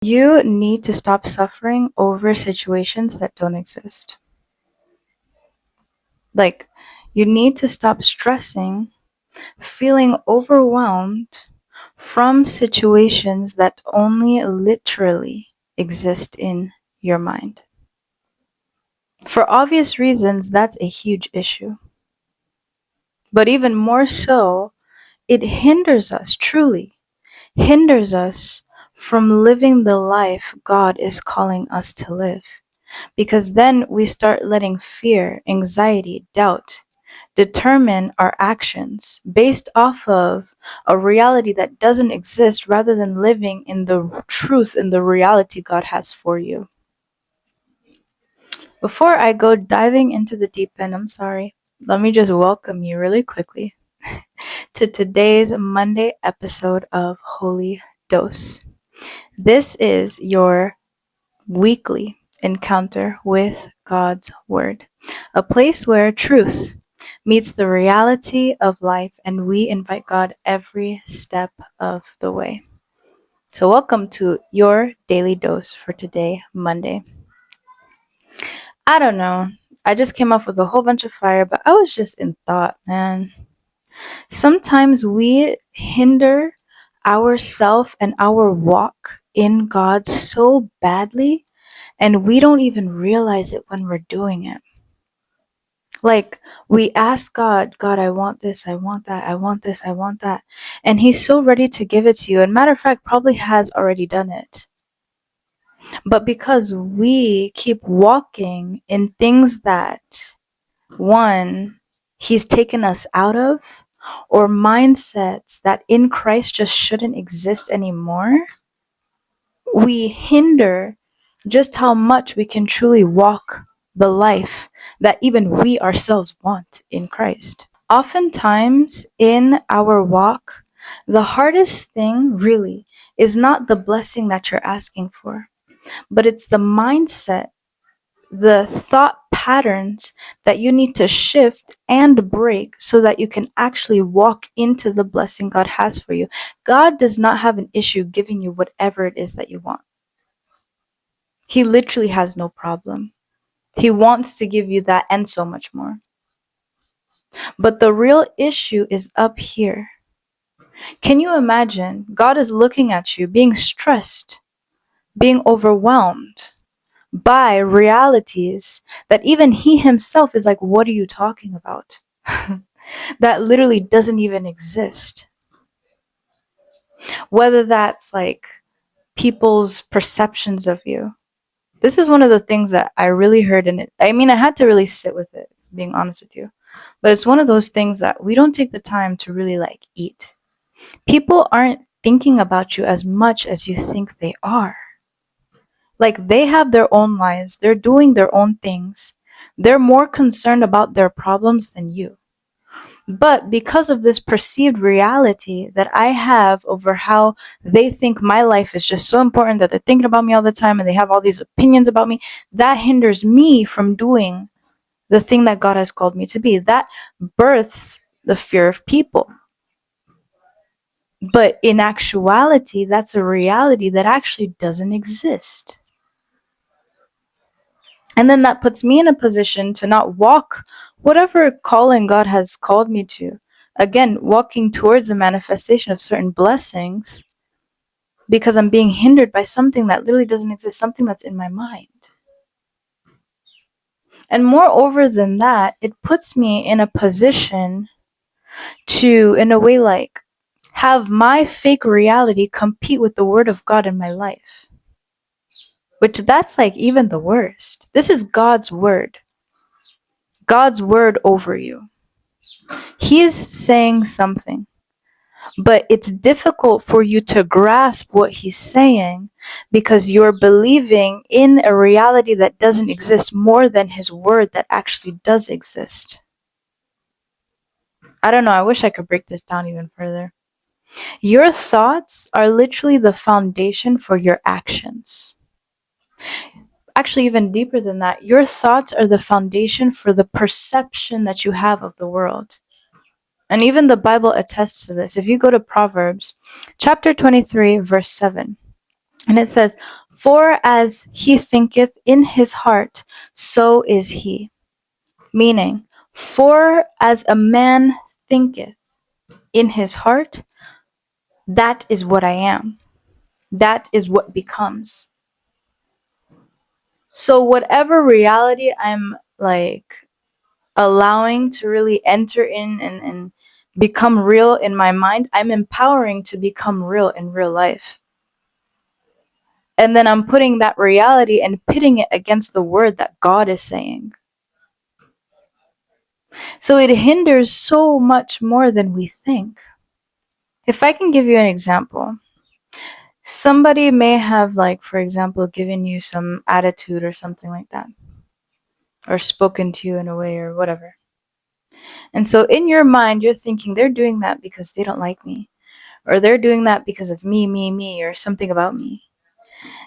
You need to stop suffering over situations that don't exist. Like, you need to stop stressing, feeling overwhelmed from situations that only literally exist in your mind. For obvious reasons, that's a huge issue. But even more so, it hinders us, truly hinders us from living the life God is calling us to live. Because then we start letting fear, anxiety, doubt determine our actions based off of a reality that doesn't exist rather than living in the truth and the reality God has for you. Before I go diving into the deep end, let me just welcome you really quickly to today's Monday episode of Holy Dose. This is your weekly encounter with God's Word, a place where truth meets the reality of life, and we invite God every step of the way. So, welcome to your daily dose for today, Monday. I don't know. I just came off with a whole bunch of fire, but I was just in thought, man. Sometimes we hinder ourself and our walk in God so badly, and we don't even realize it when we're doing it. Like, we ask God, I want this, I want that, I want this, I want that. And He's so ready to give it to you. And matter of fact, probably has already done it. But because we keep walking in things that, one, He's taken us out of, or mindsets that in Christ just shouldn't exist anymore, we hinder just how much we can truly walk the life that even we ourselves want in Christ. Oftentimes in our walk, the hardest thing really is not the blessing that you're asking for, but it's the mindset, the thought patterns that you need to shift and break so that you can actually walk into the blessing God has for you. God does not have an issue giving you whatever it is that you want. He literally has no problem. He wants to give you that and so much more. But the real issue is up here. Can you imagine God is looking at you being stressed, being overwhelmed by realities that even He Himself is like, what are you talking about? That literally doesn't even exist. Whether that's like people's perceptions of you. This is one of the things that I really heard in it. I mean, I had to really sit with it, being honest with you. But it's one of those things that we don't take the time to really like eat. People aren't thinking about you as much as you think they are. Like, they have their own lives, they're doing their own things. They're more concerned about their problems than you. But because of this perceived reality that I have over how they think my life is just so important, that they're thinking about me all the time and they have all these opinions about me, that hinders me from doing the thing that God has called me to be. That births the fear of people. But in actuality, that's a reality that actually doesn't exist. And then that puts me in a position to not walk whatever calling God has called me to. Again, walking towards a manifestation of certain blessings because I'm being hindered by something that literally doesn't exist, something that's in my mind. And moreover than that, it puts me in a position to, in a way, like, have my fake reality compete with the word of God in my life. Which that's like even the worst. This is God's word. God's word over you. He's saying something, but it's difficult for you to grasp what he's saying because you're believing in a reality that doesn't exist more than his word that actually does exist. I don't know. I wish I could break this down even further. Your thoughts are literally the foundation for your actions. Actually, even deeper than that, your thoughts are the foundation for the perception that you have of the world. And even the Bible attests to this. If you go to Proverbs chapter 23, verse 7, And it says, "For as he thinketh in his heart, so is he." Meaning, for as a man thinketh in his heart, that is what I am. That is what becomes. So whatever reality I'm like allowing to really enter in and become real in my mind, I'm empowering to become real in real life. And then I'm putting that reality and pitting it against the word that God is saying. So it hinders so much more than we think. If I can give you an example, somebody may have, like, for example, given you some attitude or something like that, or spoken to you in a way or whatever. And so in your mind, you're thinking they're doing that because they don't like me, or they're doing that because of me, or something about me.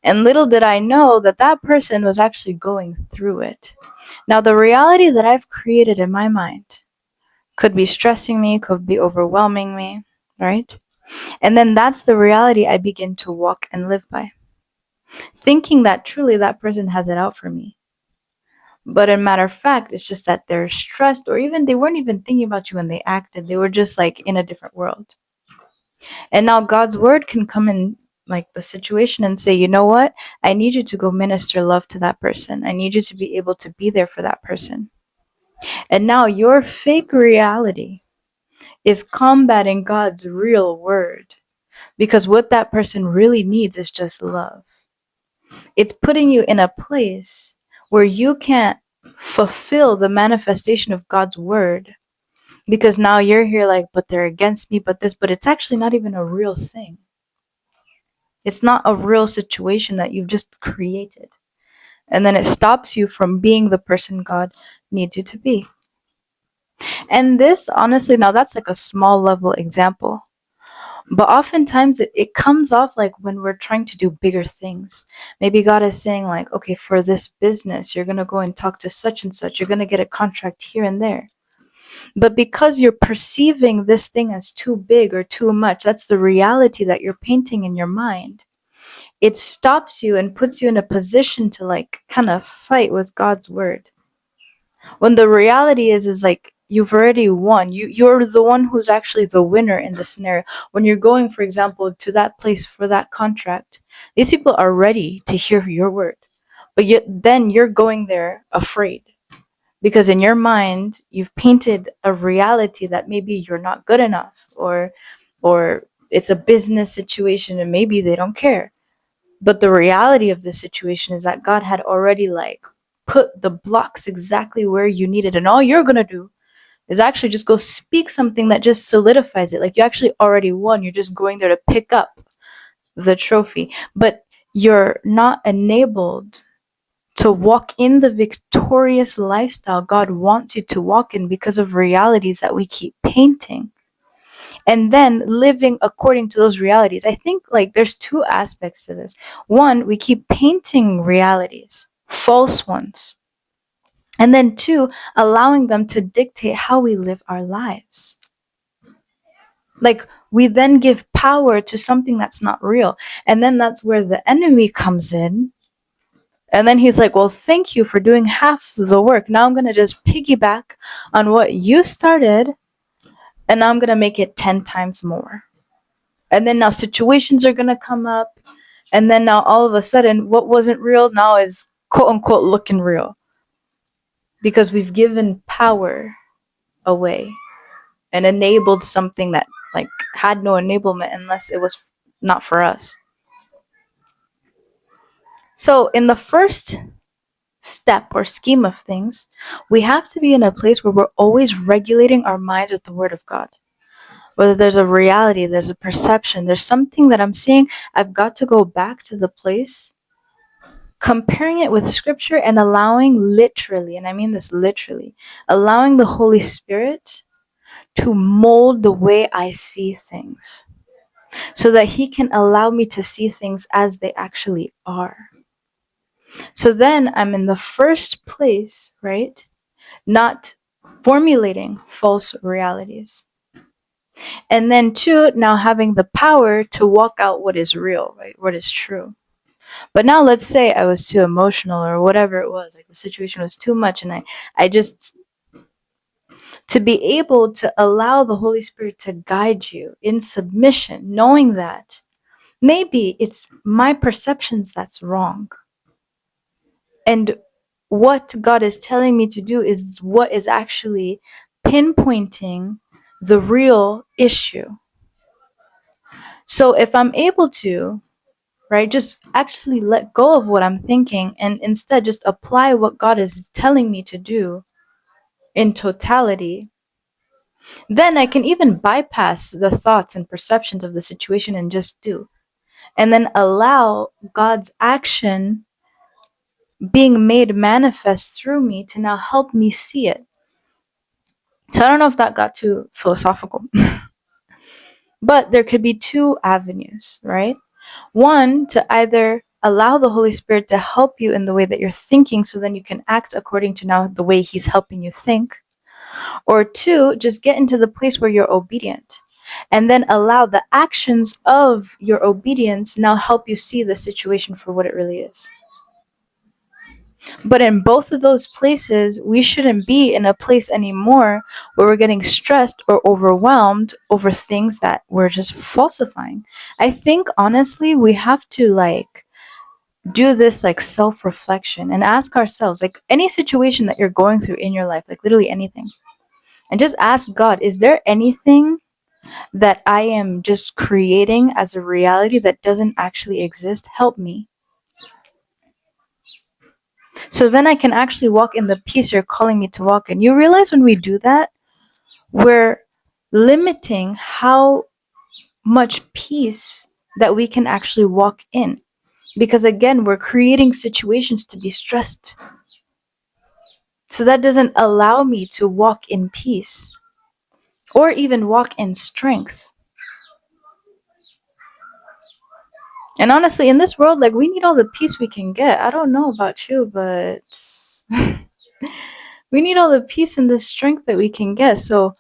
And little did I know that that person was actually going through it. Now, the reality that I've created in my mind could be stressing me, could be overwhelming me, right? And then that's the reality I begin to walk and live by, thinking that truly that person has it out for me. But in matter of fact, it's just that they're stressed, or even they weren't even thinking about you when they acted. They were just like in a different world. And now God's word can come in like the situation and say, you know what? I need you to go minister love to that person. I need you to be able to be there for that person. And now your fake reality is combating God's real word, because what that person really needs is just love. It's putting you in a place where you can't fulfill the manifestation of God's word, because now you're here like, but they're against me, but this, but it's actually not even a real thing. It's not a real situation that you've just created. And then it stops you from being the person God needs you to be. And this, honestly, now that's like a small level example. But oftentimes it comes off like when we're trying to do bigger things. Maybe God is saying, like, okay, for this business, you're going to go and talk to such and such. You're going to get a contract here and there. But because you're perceiving this thing as too big or too much, that's the reality that you're painting in your mind. It stops you and puts you in a position to like kind of fight with God's word. When the reality is like you've already won. You're the one who's actually the winner in the scenario. When you're going, for example, to that place for that contract, these people are ready to hear your word. But yet then you're going there afraid, because in your mind you've painted a reality that maybe you're not good enough, or it's a business situation and maybe they don't care. But the reality of the situation is that God had already like put the blocks exactly where you needed, and all you're gonna do is actually just go speak something that just solidifies it. Like you actually already won. You're just going there to pick up the trophy. But you're not enabled to walk in the victorious lifestyle God wants you to walk in because of realities that we keep painting. And then living according to those realities. I think like there's two aspects to this. One, we keep painting realities, false ones. And then two, allowing them to dictate how we live our lives. Like we then give power to something that's not real. And then that's where the enemy comes in. And then he's like, well, thank you for doing half the work. Now I'm going to just piggyback on what you started, and now I'm going to make it 10 times more. And then now situations are going to come up. And then now all of a sudden, what wasn't real now is quote unquote looking real. Because we've given power away and enabled something that like had no enablement unless it was not for us. So in the first step or scheme of things, we have to be in a place where we're always regulating our minds with the word of God. Whether there's a reality, there's a perception, there's something that I'm seeing, I've got to go back to the place, comparing it with scripture and allowing literally, and I mean this literally, allowing the Holy Spirit to mold the way I see things, so that he can allow me to see things as they actually are. So then I'm in the first place, right? Not formulating false realities. And then two, now having the power to walk out what is real, right? What is true. But now let's say I was too emotional or whatever it was, like the situation was too much, and I just, to be able to allow the Holy Spirit to guide you in submission, knowing that maybe it's my perceptions that's wrong. And what God is telling me to do is what is actually pinpointing the real issue. So if I'm able to, right, just actually let go of what I'm thinking and instead just apply what God is telling me to do in totality, then I can even bypass the thoughts and perceptions of the situation and just do. And then allow God's action being made manifest through me to now help me see it. So I don't know if that got too philosophical, but there could be two avenues, right? One, to either allow the Holy Spirit to help you in the way that you're thinking so then you can act according to now the way He's helping you think. Or two, just get into the place where you're obedient and then allow the actions of your obedience now help you see the situation for what it really is. But in both of those places, we shouldn't be in a place anymore where we're getting stressed or overwhelmed over things that we're just falsifying. I think honestly, we have to do this self-reflection and ask ourselves, like any situation that you're going through in your life, like literally anything, and just ask God, is there anything that I am just creating as a reality that doesn't actually exist? Help me. So then I can actually walk in the peace you're calling me to walk in. You realize when we do that, we're limiting how much peace that we can actually walk in. Because again, we're creating situations to be stressed. So that doesn't allow me to walk in peace or even walk in strength. And honestly, in this world, we need all the peace we can get. I don't know about you, but we need all the peace and the strength that we can get. So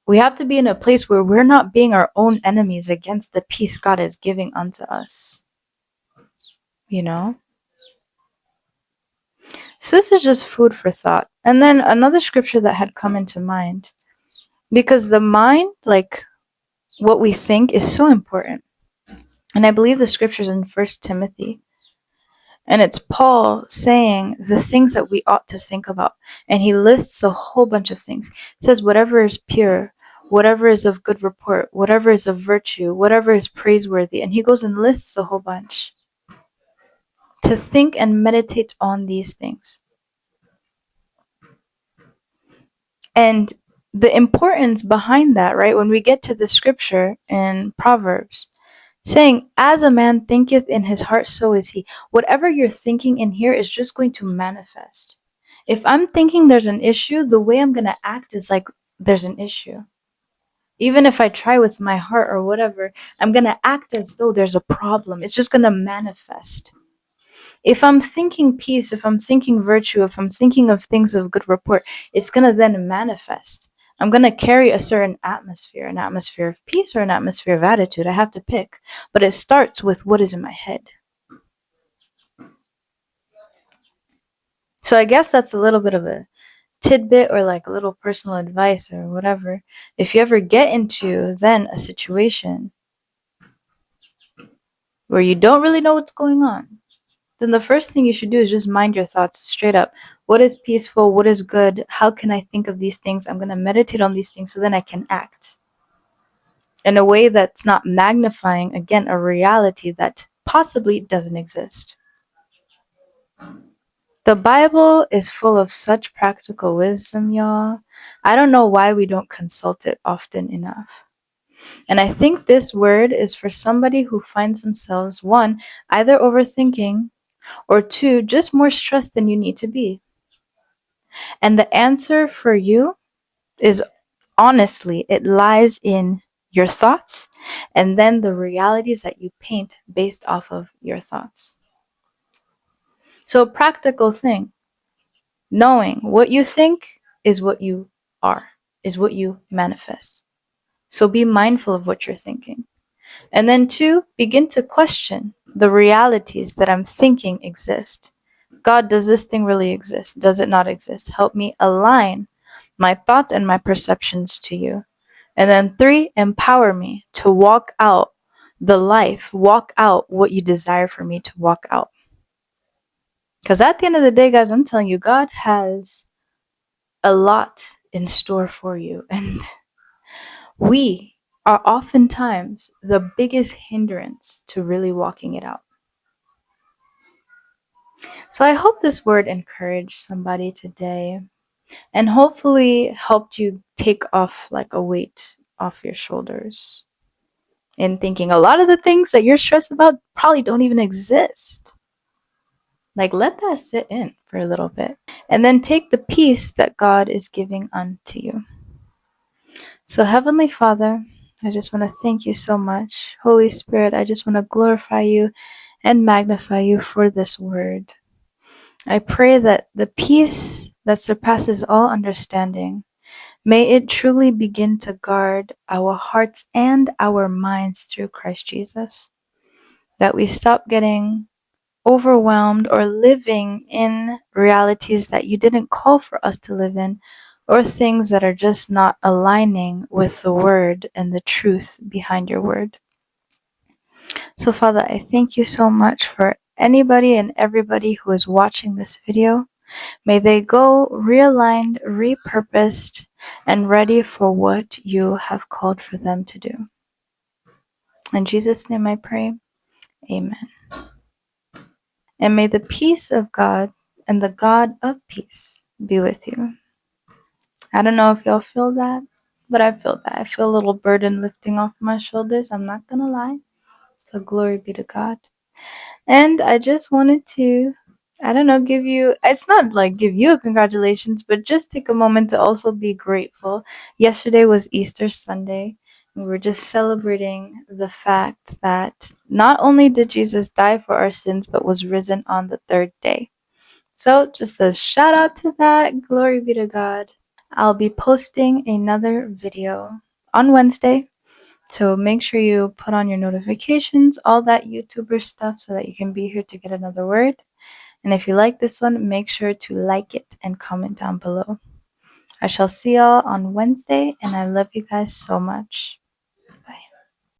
we have to be in a place where we're not being our own enemies against the peace God is giving unto us. You know? So this is just food for thought. And then another scripture that had come into mind, because the mind, what we think, is so important. And I believe the scripture's in 1 Timothy. And it's Paul saying the things that we ought to think about. And he lists a whole bunch of things. It says, whatever is pure, whatever is of good report, whatever is of virtue, whatever is praiseworthy. And he goes and lists a whole bunch. To think and meditate on these things. And the importance behind that, right? When we get to the scripture in Proverbs, saying, as a man thinketh in his heart, so is he. Whatever you're thinking in here is just going to manifest. If I'm thinking there's an issue, the way I'm going to act is like there's an issue. Even if I try with my heart or whatever, I'm going to act as though there's a problem. It's just going to manifest. If I'm thinking peace, if I'm thinking virtue, if I'm thinking of things of good report, it's going to then manifest. I'm going to carry a certain atmosphere, an atmosphere of peace or an atmosphere of attitude. I have to pick. But it starts with what is in my head. So I guess that's a little bit of a tidbit or a little personal advice or whatever. If you ever get into then a situation where you don't really know what's going on, then the first thing you should do is just mind your thoughts straight up. What is peaceful? What is good? How can I think of these things? I'm going to meditate on these things so then I can act in a way that's not magnifying, again, a reality that possibly doesn't exist. The Bible is full of such practical wisdom, y'all. I don't know why we don't consult it often enough. And I think this word is for somebody who finds themselves, one, either overthinking, or two, just more stressed than you need to be. And the answer for you is, honestly, it lies in your thoughts and then the realities that you paint based off of your thoughts. So a practical thing, knowing what you think is what you are, is what you manifest. So be mindful of what you're thinking. And then two, begin to question the realities that I'm thinking exist. God, does this thing really exist? Does it not exist? Help me align my thoughts and my perceptions to you. And then 3, empower me to walk out the life, walk out what you desire for me to walk out. Because at the end of the day, guys, I'm telling you, God has a lot in store for you. And we are oftentimes the biggest hindrance to really walking it out. So I hope this word encouraged somebody today and hopefully helped you take off like a weight off your shoulders and thinking a lot of the things that you're stressed about probably don't even exist. Like, let that sit in for a little bit and then take the peace that God is giving unto you. So, Heavenly Father, I just want to thank you so much. Holy Spirit, I just want to glorify you and magnify you for this word. I pray that the peace that surpasses all understanding, may it truly begin to guard our hearts and our minds through Christ Jesus. That we stop getting overwhelmed or living in realities that you didn't call for us to live in, or things that are just not aligning with the word and the truth behind your word. So, Father, I thank you so much for anybody and everybody who is watching this video. May they go realigned, repurposed, and ready for what you have called for them to do. In Jesus' name I pray. Amen. And may the peace of God and the God of peace be with you. I don't know if y'all feel that, but I feel that. I feel a little burden lifting off my shoulders. I'm not going to lie. So glory be to God. And I just wanted to, I don't know, give you, it's not like give you a congratulations, but just take a moment to also be grateful. Yesterday was Easter Sunday. We were just celebrating the fact that not only did Jesus die for our sins, but was risen on the 3rd day. So just a shout out to that. Glory be to God. I'll be posting another video on Wednesday. So make sure you put on your notifications, all that YouTuber stuff, so that you can be here to get another word. And if you like this one, make sure to like it and comment down below. I shall see y'all on Wednesday, and I love you guys so much.